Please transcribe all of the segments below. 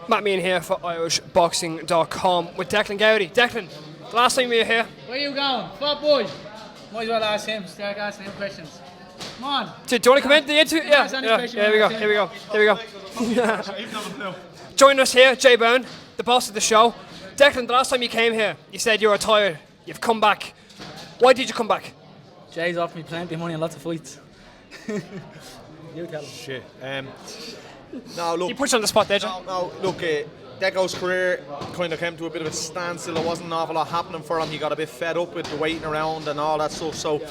Matt Meehan here for irishboxing.com with Declan Geraghty. Declan, the last time we were here... Where you going? Fuck boy. Might as well ask him. Start asking him questions. Come on. Do you want to come into the interview? Yeah. Here we go. Joining us here, Jay Byrne, the boss of the show. Declan, the last time you came here, you said you were tired. You've come back. Why did you come back? Jay's offered me plenty of money and lots of fights. You tell him. Shit. No, look. You put you on the spot there, Jay. No, look. Deco's career kind of came to a bit of a standstill. There wasn't an awful lot happening for him. He got a bit fed up with the waiting around and all that stuff. So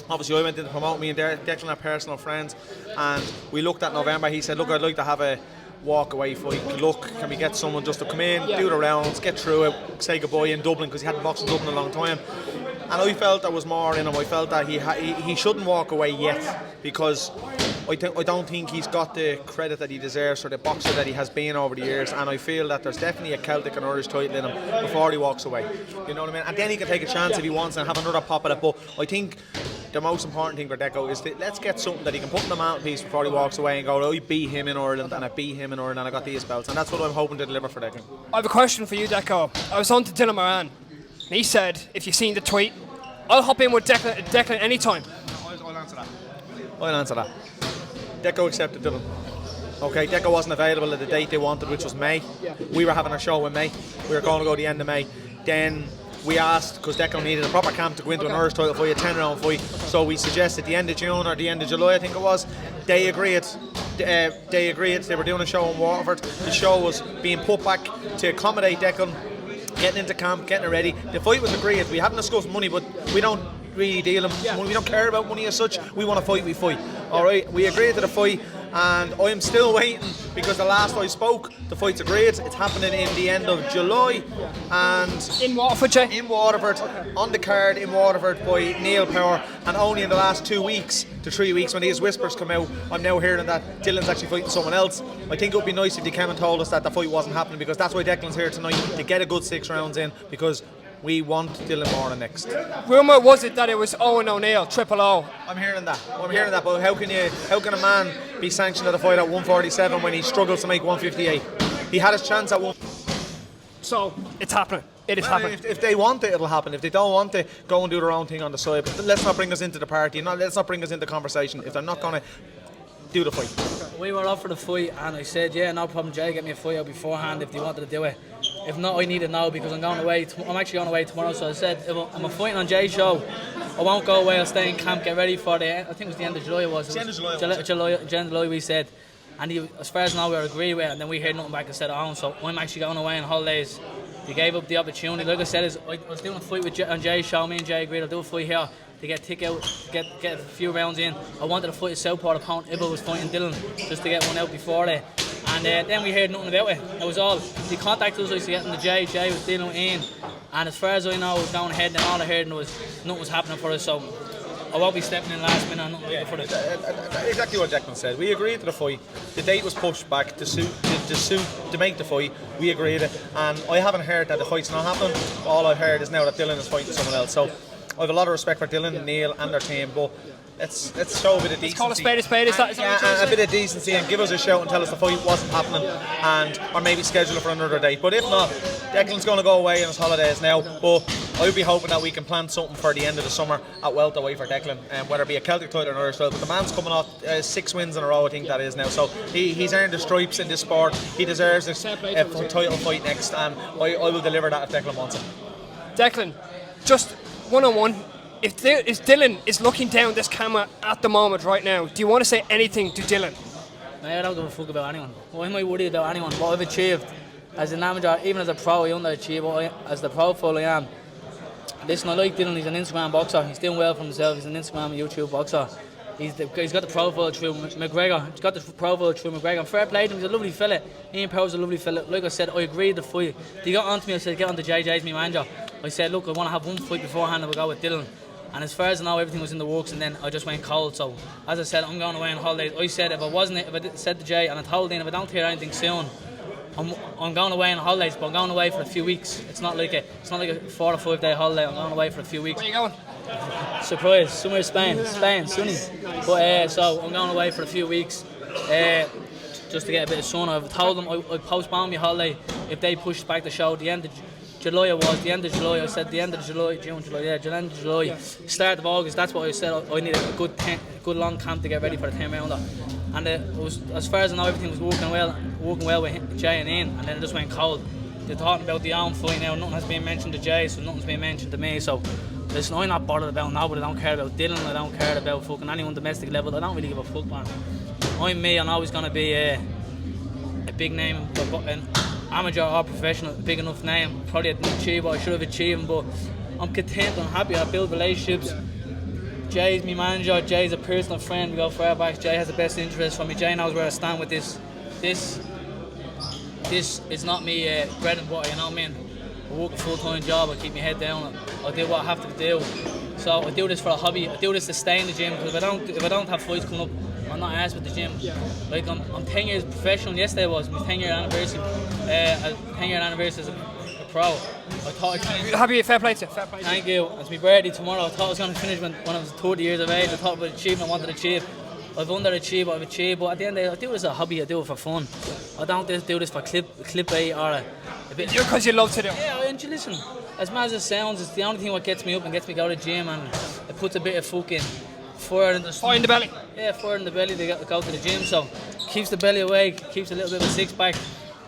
obviously I went in to promote. Me and Declan are personal friends, and we looked at November. He said, look, I'd like to have a walk away fight. Look, can we get someone just to come in, do the rounds, get through it, say goodbye in Dublin, because he hadn't boxed in Dublin a long time. And I felt there was more in him. I felt that he shouldn't walk away yet, because I don't think he's got the credit that he deserves for the boxer that he has been over the years, and I feel that there's definitely a Celtic and Irish title in him before he walks away. You know what I mean? And then he can take a chance if he wants and have another pop at it. But I think the most important thing for Deco is that let's get something that he can put in the mantelpiece before he walks away and go, oh, I beat him in Ireland and I beat him in Ireland and I got these belts, and that's what I'm hoping to deliver for Declan. I have a question for you, Deco. I was on to Dylan Moran, and he said, if you've seen the tweet, I'll hop in with Declan anytime. I'll answer that. Deco accepted Dylan. Okay, Deco wasn't available at the date they wanted, which was May. We were having a show in May. We were going to go the end of May. Then we asked, because Deco needed a proper camp to go into an Irish title fight, a 10-round fight. So we suggested the end of June or the end of July, I think it was. They agreed. They were doing a show in Waterford. The show was being put back to accommodate Declan getting into camp, getting it ready. The fight was agreed. We haven't discussed money, but we don't really deal in money. We don't care about money as such. We want to fight, we fight. Alright, we agreed to the fight, and I'm still waiting, because the last I spoke, the fight's agreed. It's happening in the end of July, and in Waterford, Jay? In Waterford, on the card in Waterford by Neil Power. And only in the last 2 weeks to 3 weeks, when these whispers come out, I'm now hearing that Dylan's actually fighting someone else. I think it would be nice if they came and told us that the fight wasn't happening, because that's why Declan's here tonight, to get a good 6 rounds in, because we want Dylan Moran next. Rumour was it that it was Owen O'Neill, triple O? I'm hearing that. But how can a man be sanctioned at a fight at 147 when he struggles to make 158? He had his chance at one. So it's happening. It is happening. If they want it, it'll happen. If they don't want it, go and do their own thing on the side. But let's not bring us into the party. Let's not bring us into conversation. If they're not going to do the fight. We were up for the fight, and I said, yeah, no problem, Jay, get me a fight out beforehand if they wanted to do it. If not, I need it now, because I'm going away. I'm actually going away tomorrow. So I said, if I'm fighting on Jay's show, I won't go away. I'll stay in camp, get ready for the. I think it was the end of July. It was. End of July. July. We said, and he, as far as now, we were agreed with it, and then we heard nothing back instead of on. So I'm actually going away on holidays. He gave up the opportunity. Like I said, I was doing a fight with on Jay's show. Me and Jay agreed I'll do a fight here to get tick out, get a few rounds in. I wanted to fight a Southport opponent. Ibba was fighting Dylan just to get one out before that. And then we heard nothing about it. That was all. He contacted us, I used to get in the Jay was dealing with Ian. And as far as I know, it was going ahead, and all I heard was nothing was happening for us. So I won't be stepping in last minute and nothing for it. Exactly what Declan said. We agreed to the fight. The date was pushed back to make the fight. We agreed it. And I haven't heard that the fight's not happening. All I've heard is now that Dylan is fighting someone else. So I have a lot of respect for Dylan, Neil and their team, but let's show a bit of decency. Let's call a spade a spade. A bit of decency, and give us a shout and tell us the fight wasn't happening, or maybe schedule it for another date. But if not, Declan's going to go away on his holidays now. But I'll be hoping that we can plan something for the end of the summer at welterweight for Declan, whether it be a Celtic title or an Irish title. But the man's coming off 6 wins in a row, I think that is now. So he's earned the stripes in this sport. He deserves a title fight next, and I will deliver that if Declan wants it. Declan, just one-on-one. If Dylan is looking down this camera at the moment right now, do you want to say anything to Dylan? No, I don't give a fuck about anyone. Why am I worried about anyone? What I've achieved as an amateur, even as a pro, I underachieve. As the profile I am. Listen, I like Dylan. He's an Instagram boxer. He's doing well for himself. He's an Instagram and YouTube boxer. He's got the profile through McGregor. He's got the profile through McGregor. Fair play to him. He's a lovely fella. Ian Power's a lovely fella. Like I said, I agreed to fight. He got on to me. I said, get on to JJ's my manager. I said, look, I want to have one fight beforehand and we'll go with Dylan. And as far as I know, everything was in the works, and then I just went cold. So, as I said, I'm going away on holidays. I said if I said to Jay, and I told him, if I don't hear anything soon, I'm going away on holidays, but I'm going away for a few weeks. It's not like a 4 or 5 day holiday. I'm going away for a few weeks. Where are you going? Surprise, somewhere in Spain, sunny. But so I'm going away for a few weeks. just to get a bit of sun. I've told them I'd postpone my holiday if they pushed back the show. The end of July the end of July. I said the end of July, June, July, yeah, the end of July, start of August. That's what I said. I needed a good long camp to get ready for the 10 rounder. And it was, as far as I know, everything was working well with Jay and Ian, and then it just went cold. They're talking about the own fight now. Nothing has been mentioned to Jay, so nothing's been mentioned to me. So listen, I'm not bothered about nobody. I don't care about Dylan. I don't care about fucking anyone domestic level. I don't really give a fuck, man. I'm me. I'm always gonna be a big name, an amateur or professional, a big enough name. Probably didn't achieve what I should have achieved, but I'm content. I'm happy. I build relationships. Jay's my manager. Jay's a personal friend. We go far back. Jay has the best interest for me. Jay knows where I stand with this. This is not me bread and butter, you know what I mean? I work a full-time job, I keep my head down, I do what I have to do. So I do this for a hobby, I do this to stay in the gym, because if I don't have fights coming up, I'm not asked with the gym. Like I'm 10 years professional, yesterday was my 10-year anniversary, 10-year anniversary as a pro. I thought Happy, fair play to you. Fair play to you. Thank you. It's my birthday tomorrow. I thought I was going to finish when I was 30 years of age. I thought about achievement I wanted to achieve. I've underachieved what I've achieved, but at the end of the day, I do this as a hobby, I do it for fun. I don't do this for clickbait or a bit. Because you love to do it. Yeah, and you listen, as mad as it sounds, it's the only thing what gets me up and gets me go to the gym, and it puts a bit of fucking fire in the Fire in the belly. Yeah, fire in the belly to go to the gym, so keeps the belly awake, keeps a little bit of a six-pack.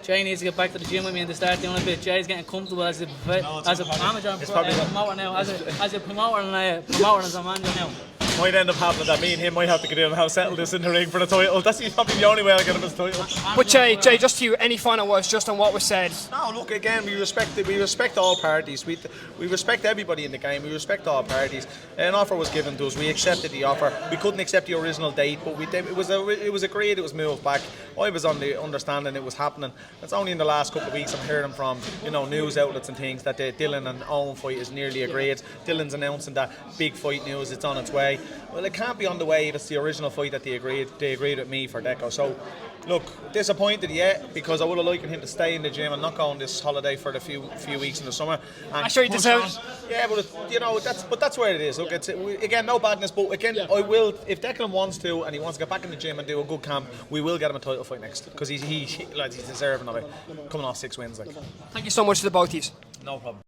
Jay needs to get back to the gym with me and to start doing a bit. Jay's getting comfortable as a amateur promoter now, as a promoter and as a manager now. Might end up happening that me and him might have to get in and have settled this in the ring for the title. That's probably the only way I'll get him his title. But Jay, just to you, any final words just on what was said? No, look, again, we respect all parties. We respect everybody in the game. We respect all parties. An offer was given to us. We accepted the offer. We couldn't accept the original date, but it was agreed. It was moved back. I was on the understanding it was happening. It's only in the last couple of weeks I'm hearing from news outlets and things that the Dylan and Owen fight is nearly agreed. Dylan's announcing that big fight news. It's on its way. Well, it can't be on the way if it's the original fight that they agreed with me for Deco. So, look, disappointed yet because I would have liked him to stay in the gym and not go on this holiday for the few weeks in the summer. And I'm sure he deserves. Yeah, but that's where it is. Look, again, no badness, but again, I will, if Declan wants to and he wants to get back in the gym and do a good camp, we will get him a title fight next because he's deserving of it. Coming off 6 wins, like. Thank you so much to the both of you. No problem.